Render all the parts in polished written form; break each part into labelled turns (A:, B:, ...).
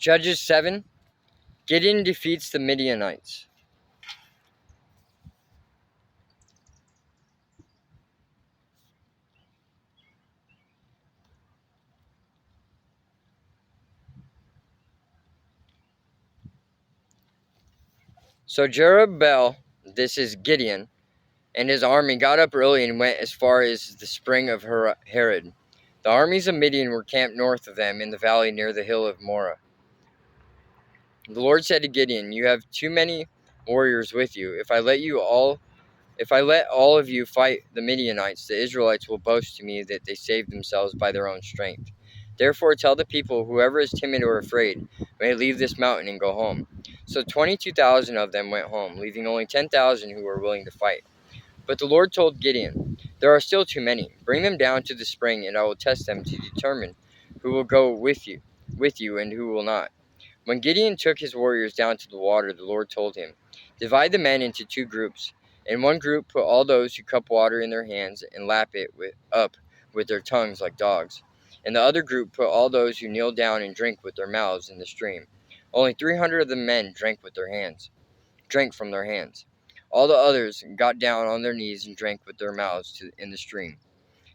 A: Judges 7. Gideon defeats the Midianites. So Jerubbaal, this is Gideon, and his army got up early and went as far as the spring of Herod. The armies of Midian were camped north of them in the valley near the hill of Moreh. The Lord said to Gideon, "You have too many warriors with you. If I let all of you fight the Midianites, the Israelites will boast to me that they saved themselves by their own strength. Therefore tell the people, whoever is timid or afraid may leave this mountain and go home." So 22,000 of them went home, leaving only 10,000 who were willing to fight. But the Lord told Gideon, "There are still too many. Bring them down to the spring, and I will test them to determine who will go with you and who will not." When Gideon took his warriors down to the water, the Lord told him, "Divide the men into two groups. In one group put all those who cup water in their hands and lap it up with their tongues like dogs. In the other group put all those who kneel down and drink with their mouths in the stream. Only 300 of the men drank from their hands. All the others got down on their knees and drank with their mouths in the stream."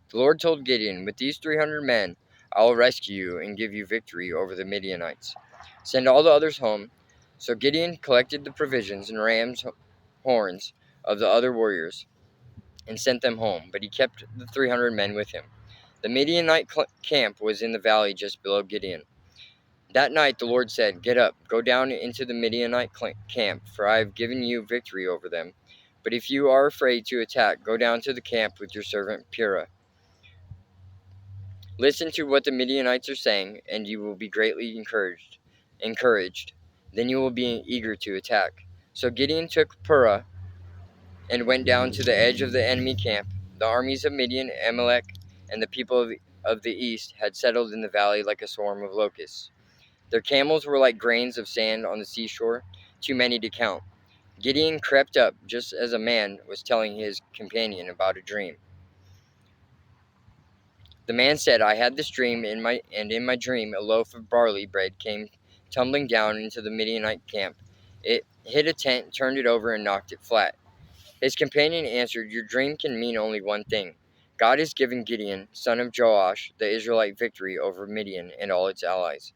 A: The Lord told Gideon, "With these 300 men, I will rescue you and give you victory over the Midianites. Send all the others home." So Gideon collected the provisions and ram's horns of the other warriors and sent them home, but he kept the 300 men with him. The Midianite camp was in the valley just below Gideon. That night the Lord said, "Get up, go down into the Midianite camp, for I have given you victory over them. But if you are afraid to attack, go down to the camp with your servant Purah. Listen to what the Midianites are saying, and you will be greatly encouraged. Then you will be eager to attack." So Gideon took Purah and went down to the edge of the enemy camp. The armies of Midian, Amalek, and the people of the east had settled in the valley like a swarm of locusts. Their camels were like grains of sand on the seashore, too many to count. Gideon crept up just as a man was telling his companion about a dream. The man said, "I had this dream, in my dream a loaf of barley bread came tumbling down into the Midianite camp. It hit a tent, turned it over, and knocked it flat." His companion answered, "Your dream can mean only one thing. God has given Gideon, son of Joash, the Israelite, victory over Midian and all its allies."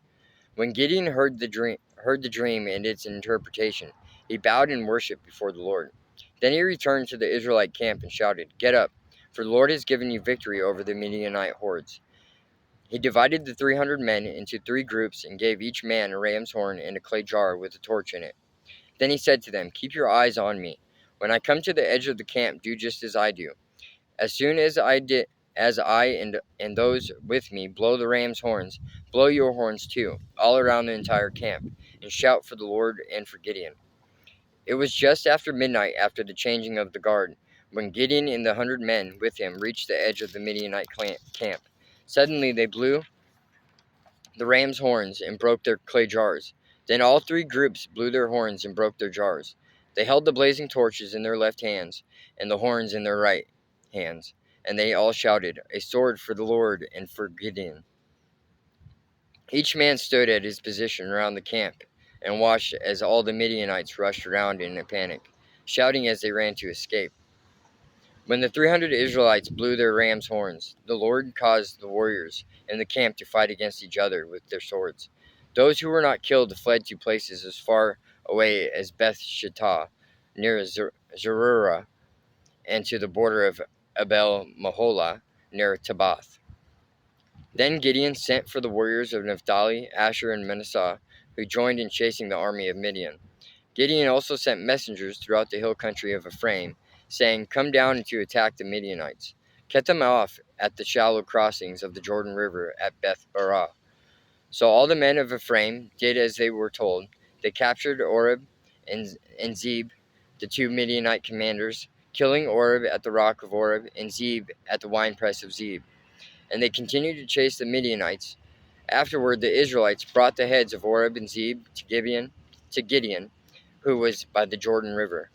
A: When Gideon heard the dream and its interpretation, he bowed and worshipped before the Lord. Then he returned to the Israelite camp and shouted, "Get up, for the Lord has given you victory over the Midianite hordes." He divided the 300 men into 3 groups and gave each man a ram's horn and a clay jar with a torch in it. Then he said to them, "Keep your eyes on me. When I come to the edge of the camp, do just as I do. As soon as I and those with me blow the ram's horns, blow your horns too, all around the entire camp, and shout for the Lord and for Gideon." It was just after midnight, after the changing of the guard, when Gideon and the 100 men with him reached the edge of the Midianite camp. Suddenly they blew the ram's horns and broke their clay jars. Then all 3 groups blew their horns and broke their jars. They held the blazing torches in their left hands and the horns in their right hands, and they all shouted, "A sword for the Lord and for Gideon." Each man stood at his position around the camp and watched as all the Midianites rushed around in a panic, shouting as they ran to escape. When the 300 Israelites blew their ram's horns, the Lord caused the warriors in the camp to fight against each other with their swords. Those who were not killed fled to places as far away as Beth Shittah, near Zerurah, and to the border of Abel Maholah, near Tabbath. Then Gideon sent for the warriors of Naphtali, Asher, and Manasseh, who joined in chasing the army of Midian. Gideon also sent messengers throughout the hill country of Ephraim, saying, "Come down to attack the Midianites. Cut them off at the shallow crossings of the Jordan River at Beth Barah." So all the men of Ephraim did as they were told. They captured Oreb and Zeb, the 2 Midianite commanders, killing Oreb at the rock of Oreb and Zeb at the winepress of Zeb. And they continued to chase the Midianites. Afterward, the Israelites brought the heads of Oreb and Zeb to Gideon, who was by the Jordan River.